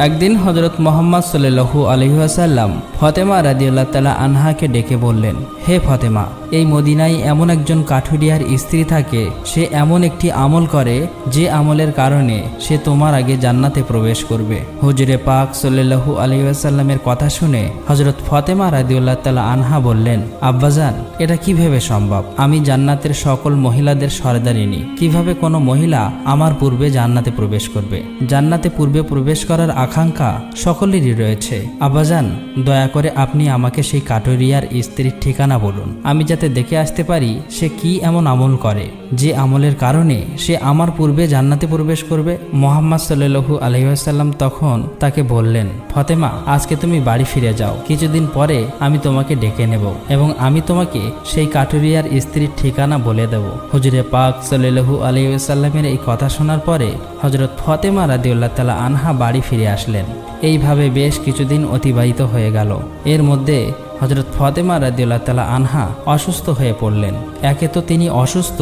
একদিন হযরত মুহাম্মদ সাল্লাল্লাহু আলাইহি ওয়াসাল্লাম ফাতেমা রাদিয়াল্লাহু তাআলা আনহাকে ডেকে বললেন, হে ফাতেমা, এই মদিনায় এমন একজন কাঠুরিয়ার স্ত্রী থাকে, সে এমন একটি আমল করে যে আমলের কারণে সে তোমার আগে জান্নাতে প্রবেশ করবে। হুজুরে পাক সাল্লাল্লাহু আলাইহি ওয়াসাল্লামের কথা শুনে হযরত ফাতেমা রাদিয়াল্লাহু তাআলা আনহা বললেন, আব্বাজান, এটা কিভাবে সম্ভব? আমি জান্নাতের সকল মহিলাদের সরদারিনী, কিভাবে কোনো মহিলা আমার পূর্বে জান্নাতে প্রবেশ করবে? জান্নাতে পূর্বে প্রবেশ করার আকাঙ্ক্ষা সকলেরই রয়েছে। আব্বাজান, দয়া করে আপনি আমাকে সেই কাঠুরিয়ার স্ত্রীর ঠিকানা বলুন, আমি যাতে দেখে আসতে পারি সে কি এমন আমল করে যে আমলের কারণে সে আমার পূর্বে জান্নাতে প্রবেশ করবে। মুহাম্মদ সাল্লাল্লাহু আলাইহি ওয়াসাল্লাম তখন তাকে বললেন, ফাতেমা, আজকে তুমি বাড়ি ফিরে যাও, কিছুদিন পরে আমি তোমাকে ডেকে নেব এবং আমি তোমাকে সেই কাঠুরিয়ার স্ত্রীর ঠিকানা বলে দেব। হুজুরে পাক সাল্লাল্লাহু আলাইহি ওয়াসাল্লামের এই কথা শোনার পরে হযরত ফাতেমা রাদিয়াল্লাহু তাআলা আনহা বাড়ি ফিরে আসলেন। এইভাবে বেশ কিছুদিন অতিবাহিত হয়ে গেল। এর মধ্যে হযরত ফাতেমা রাদিয়াল্লাহু তাআলা আনহা অসুস্থ হয়ে পড়লেন। একে তো তিনি অসুস্থ,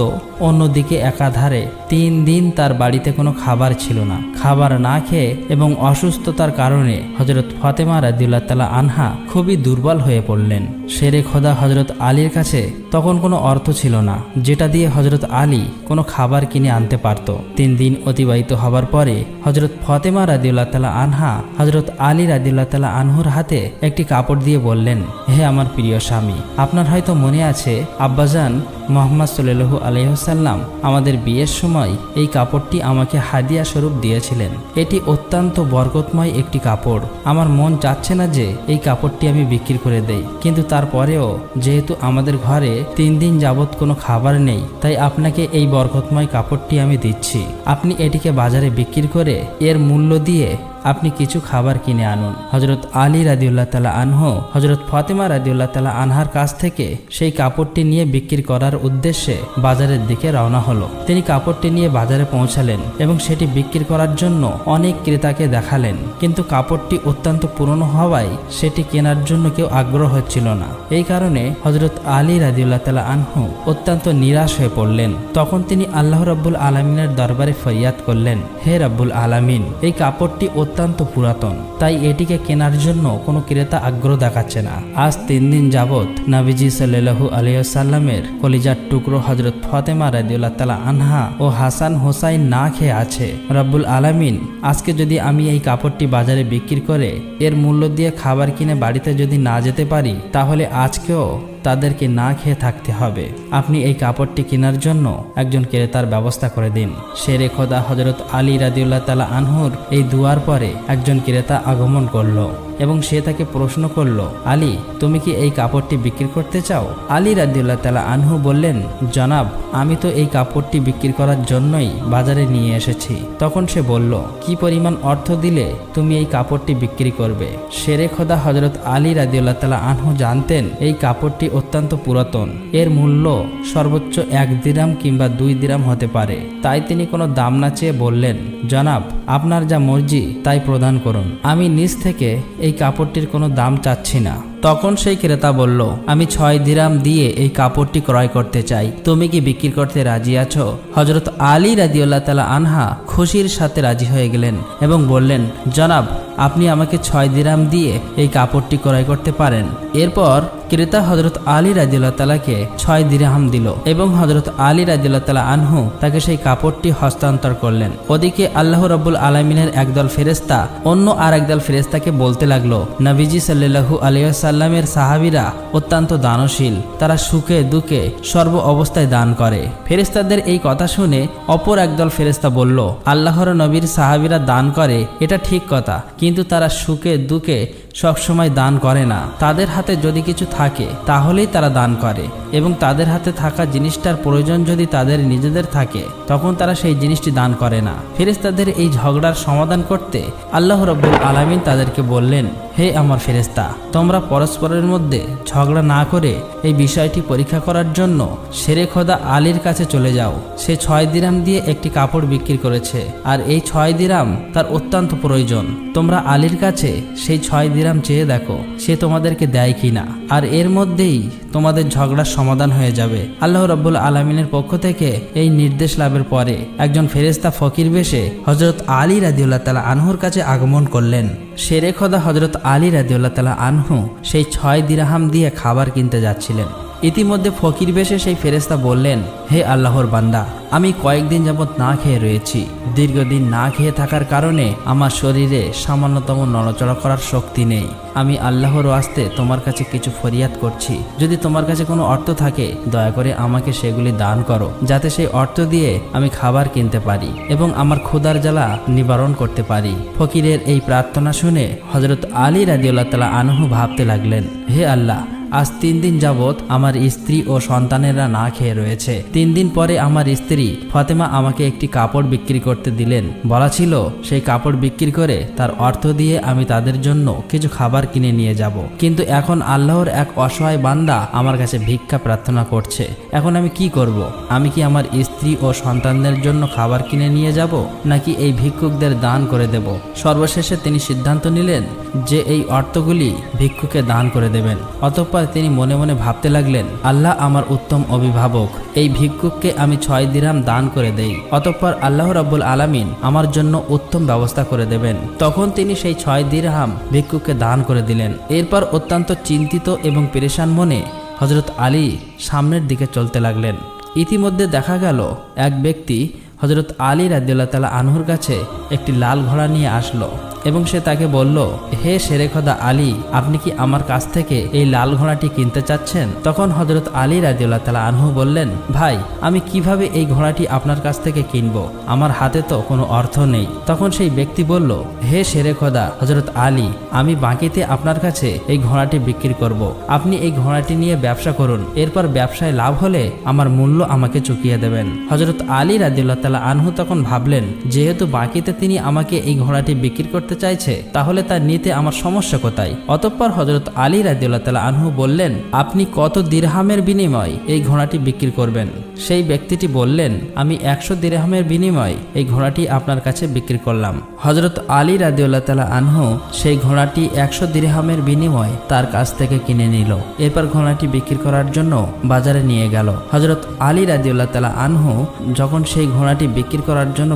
অন্যদিকে একাধারে 3 দিন তার বাড়িতে কোনো খাবার ছিল না। খাবার না খেয়ে এবং অসুস্থতার কারণে হযরত ফাতেমা রাদিয়াল্লাহু তাআলা আনহা খুবই দুর্বল হয়ে পড়লেন। শেরে খোদা হযরত আলীর কাছে তখন কোনো অর্থ ছিল না যেটা দিয়ে হযরত আলী কোনো খাবার কিনে আনতে পারত। 3 দিন অতিবাহিত হবার পরে হযরত ফাতেমা রাদিয়াল্লাহু তাআলা আনহা হযরত আলী রাদিয়াল্লাহু তাআলা আনহুর হাতে একটি কাপড় দিয়ে বললেন, হে আমার প্রিয় স্বামী, আপনার হয়তো মনে আছে আব্বাজান মুহাম্মদ সাল্লাল্লাহু আলাইহি ওয়াসাল্লাম আমাদের বিয়ের সময় এই কাপড়টি আমাকে হাদিয়া স্বরূপ দিয়েছিলেন। এটি অত্যন্ত বরকতময় একটি কাপড়। আমার মন চাচ্ছে না যে এই কাপড়টি আমি বিক্রি করে দেই, কিন্তু তারপরেও যেহেতু আমাদের ঘরে 3 দিন যাবৎ কোনো খাবার নেই, তাই আপনাকে এই বরকতময় কাপড়টি আমি দিচ্ছি। আপনি এটিকে বাজারে বিক্রি করে এর মূল্য দিয়ে আপনি কিছু খাবার কিনে আনুন। হযরত আলী রাদিয়াল্লাহু তাআলা আনহু হযরত ফাতেমা রাদিয়াল্লাহু তাআলা আনহার কাছ থেকে সেই কাপড়টি নিয়ে বিক্রি করার উদ্দেশ্যে বাজারের দিকে রওনা হলো। তিনি কাপড়টি নিয়ে বাজারে পৌঁছালেন এবং সেটি বিক্রি করার জন্য অনেক ক্রেতাকে দেখালেন, কিন্তু কাপড়টি অত্যন্ত পুরনো হওয়ায় সেটি কেনার জন্য কেউ আগ্রহ হচ্ছিল না। এই কারণে হযরত আলী রাদিয়াল্লাহু তাআলা আনহু অত্যন্ত নিরাশ হয়ে পড়লেন। তখন তিনি আল্লাহ রাব্বুল আলামিনের দরবারে ফরিয়াদ করলেন, হে রাব্বুল আলামিন, এই কাপড়টি অত্যন্ত পুরাতন, তাই এটিকে কেনার জন্য কোনো ক্রেতা আগ্রহ দেখাচ্ছে না। আজ 3 দিন যাবৎ নবীজি সাল্লাল্লাহু আলাইহি ওয়াসাল্লামের কলিজার টুকরো হযরত ফাতেমা রাদিয়াল্লাহু তাআলা আনহা ও হাসান হোসাইন না খেয়ে আছে। রব্বুল আলামিন, আজকে যদি আমি এই কাপড়টি বাজারে বিক্রি করে এর মূল্য দিয়ে খাবার কিনে বাড়িতে যদি না যেতে পারি, তাহলে আজকেও তাদেরকে না খেয়ে থাকতে হবে। আপনি এই কাপড়টি কেনার জন্য একজন ক্রেতার ব্যবস্থা করে দিন। শেরে খোদা হযরত আলী রাদিয়াল্লাহু তাআলা আনহুর এই দুয়ার পরে একজন ক্রেতা আগমন করলো এবং সে তাকে প্রশ্ন করলো, আলী, তুমি কি এই কাপড়টি বিক্রি করতে চাও? আলী রাদিয়াল্লাহু তাআলা আনহু বললেন, জনাব, আমি তো এই কাপড়টি বিক্রি করার জন্যই বাজারে নিয়ে এসেছি। তখন সে বলল, কি পরিমাণ অর্থ দিলে তুমি এই কাপড়টি বিক্রি করবে? শেরে খোদা হযরত আলী রাদিয়াল্লাহু তাআলা আনহু জানতেন এই কাপড়টি অত্যন্ত পুরাতন, এর মূল্য সর্বোচ্চ 1 দিরহাম কিংবা 2 দিরহাম হতে পারে। তাই তিনি কোনো দাম না চেয়ে বললেন, জনাব, আপনার যা মর্জি তাই প্রদান করুন, আমি নিজ থেকে এই কাপড়টির কোনো দাম চাচ্ছি না। তখন সেই ক্রেতা বলল, আমি 6 দিরহাম দিয়ে এই কাপড়টি ক্রয় করতে চাই, তুমি কি বিক্রি করতে রাজি আছো? হযরত আলী রাদিয়াল্লাহু তাআলা আনহা খুশির সাথে রাজি হয়ে গেলেন এবং বললেন, জনাব, আপনি আমাকে 6 দিরহাম দিয়ে এই কাপড়টি ক্রয় করতে পারেন। এরপর ক্রেতা হযরত আলী রাদিয়াল্লাহু তাআলাকে 6 দিরহাম দিল এবং হযরত আলী রাদিয়াল্লাহু তাআলা আনহু তাকে সেই কাপড়টি হস্তান্তর করলেন। ওদিকে আল্লাহ রাব্বুল আলামিনের একদল ফেরেশতা অন্য আরেকদল ফেরেশতাকে বলতে লাগলো, নবীজি সাল্লাল্লাহু আলাইহি ওয়াসাল্লামের সাহাবীরা অত্যন্ত দানশীল, তারা সুখে দুঃখে সর্ব অবস্থায় দান করে। ফেরেশতাদের এই কথা শুনে অপর একদল ফেরেশতা বলল, আল্লাহর নবীর সাহাবীরা দান করে এটা ঠিক কথা, কিন্তু তারা সুখে দুঃখে সবসময় দান করে না। তাদের হাতে যদি কিছু থাকে তাহলেই তারা দান করে এবং তাদের হাতে থাকা জিনিসটার প্রয়োজন যদি তাদের নিজেদের থাকে তখন তারা সেই জিনিসটি দান করে না। ফেরেশতাদের এই ঝগড়ার সমাধান করতে আল্লাহ রাব্বুল আলামিন তাদেরকে বললেন, হে আমার ফেরেশতা, তোমরা পরস্পরের মধ্যে ঝগড়া না করে এই বিষয়টি পরীক্ষা করার জন্য শেরে খোদা আলীর কাছে চলে যাও। সে 6 দিরহাম দিয়ে একটি কাপড় বিক্রি করেছে আর এই 6 দিরহাম তার অত্যন্ত প্রয়োজন। তোমরা আলীর কাছে সেই 6 দিরহাম দিরহাম চেয়ে দেখো সে তোমাদেরকে দেয় কিনা, আর এর মধ্যেই তোমাদের ঝগড়ার সমাধান হয়ে যাবে। আল্লাহ রাব্বুল আলামিনের পক্ষ থেকে এই নির্দেশ লাভের পরে একজন ফেরেশতা ফকির বেশে হযরত আলী রাদিয়াল্লাহু তাআলা আনহুর কাছে আগমন করলেন। শেরে খোদা হযরত আলী রাদিয়াল্লাহু তাআলা আনহু সেই 6 দিরহাম দিয়ে খাবার কিনতে যাচ্ছিলেন। ইতিমধ্যে ফকির বেশে সেই ফেরেশতা বললেন, হে আল্লাহর বান্দা, আমি কয়েকদিন যাবৎ না খেয়ে রয়েছি। দীর্ঘদিন না খেয়ে থাকার কারণে আমার শরীরে সামান্যতম নড়াচড়া করার শক্তি নেই। আমি আল্লাহর ওয়াস্তে তোমার কাছে কিছু ফরিয়াদ করছি। যদি তোমার কাছে কোনো অর্থ থাকে দয়া করে আমাকে সেগুলি দান করো, যাতে সেই অর্থ দিয়ে আমি খাবার কিনতে পারি এবং আমার ক্ষুধার জ্বালা নিবারণ করতে পারি। ফকিরের এই প্রার্থনা শুনে হযরত আলী রাদিয়াল্লাহু তাআলা আনহু ভাবতে লাগলেন, হে আল্লাহ, আজ 3 দিন যাবৎ আমার স্ত্রী ও সন্তানেরা না খেয়ে রয়েছে। 3 দিন পরে আমার স্ত্রী ফাতেমা আমাকে একটি কাপড় বিক্রি করতে দিলেন। বলা ছিল সেই কাপড় বিক্রি করে তার অর্থ দিয়ে আমি তাদের জন্য কিছু খাবার কিনে নিয়ে যাব। কিন্তু এখন আল্লাহর এক অসহায় বান্দা আমার কাছে ভিক্ষা প্রার্থনা করছে। এখন আমি কি করব? আমি কি আমার স্ত্রী ও সন্তানদের জন্য খাবার কিনে নিয়ে যাব, নাকি এই ভিক্ষুকদের দান করে দেব? সর্বশেষে তিনি সিদ্ধান্ত নিলেন যে এই অর্থগুলি ভিক্ষুকে দান করে দেবেন। অতঃপর তিনি মনে মনে ভাবতে লাগলেন, আল্লাহ আমার উত্তম অভিভাবক, এই ভিক্ষুককে আমি 6 দিরহাম দান করে দেই, অতঃপর আল্লাহ রাব্বুল আলামিন আমার জন্য উত্তম ব্যবস্থা করে দেবেন। তখন তিনি সেই 6 দিরহাম ভিক্ষুককে দান করে দিলেন। এরপর অত্যন্ত চিন্তিত এবং পেরেশান মনে হযরত আলী সামনের দিকে চলতে লাগলেন। ইতিমধ্যে দেখা গেল এক ব্যক্তি হযরত আলী রাদিয়াল্লাহু তাআলা আনহুর কাছে একটি লাল ঘোড়া নিয়ে আসলো এবং সে তাকে বলল, হে শেরে খোদা আলী, আপনি কি আমার কাছ থেকে এই লাল ঘোড়াটি কিনতে চাচ্ছেন? তখন হযরত আলী রাদিয়াল্লাহু তাআলা আনহু বললেন, ভাই, আমি কিভাবে এই ঘোড়াটি আপনার কাছ থেকে কিনবো? আমার হাতে তো কোনো অর্থ নেই। তখন সেই ব্যক্তি বলল, হে শেরে খোদা হযরত আলী, আমি বাকিতে আপনার কাছে এই ঘোড়াটি বিক্রি করব। আপনি এই ঘোড়াটি নিয়ে ব্যবসা করুন, এরপর ব্যবসায় লাভ হলে আমার মূল্য আমাকে চুকিয়ে দেবেন। হযরত আলী রাদিয়াল্লাহু তাআলা আনহু তখন ভাবলেন, যেহেতু বাকিতে তিনি আমাকে এই ঘোড়াটি বিক্রি করতে চাইছে, তাহলে তা নিতে আমার সমস্যা কোথায়? অতঃপর হযরত আলী রাদিয়াল্লাহু তাআলা আনহু বললেন, আপনি কত দিরহামের বিনিময়ে এই ঘোড়াটি বিক্রি করবেন? সেই ব্যক্তিটি বললেন, আমি 100 দিরহামের বিনিময়ে এই ঘোড়াটি আপনার কাছে বিক্রি করলাম। হযরত আলী রাদিয়াল্লাহু তাআলা আনহু সেই ঘোড়াটি 100 দিরহামের বিনিময়ে তার কাছ থেকে কিনে নিল। এরপর ঘোড়াটি বিক্রি করার জন্য বাজারে নিয়ে গেল। হযরত আলী রাদিয়াল্লাহু তাআলা আনহু যখন সেই ঘোড়াটি বিক্রি করার জন্য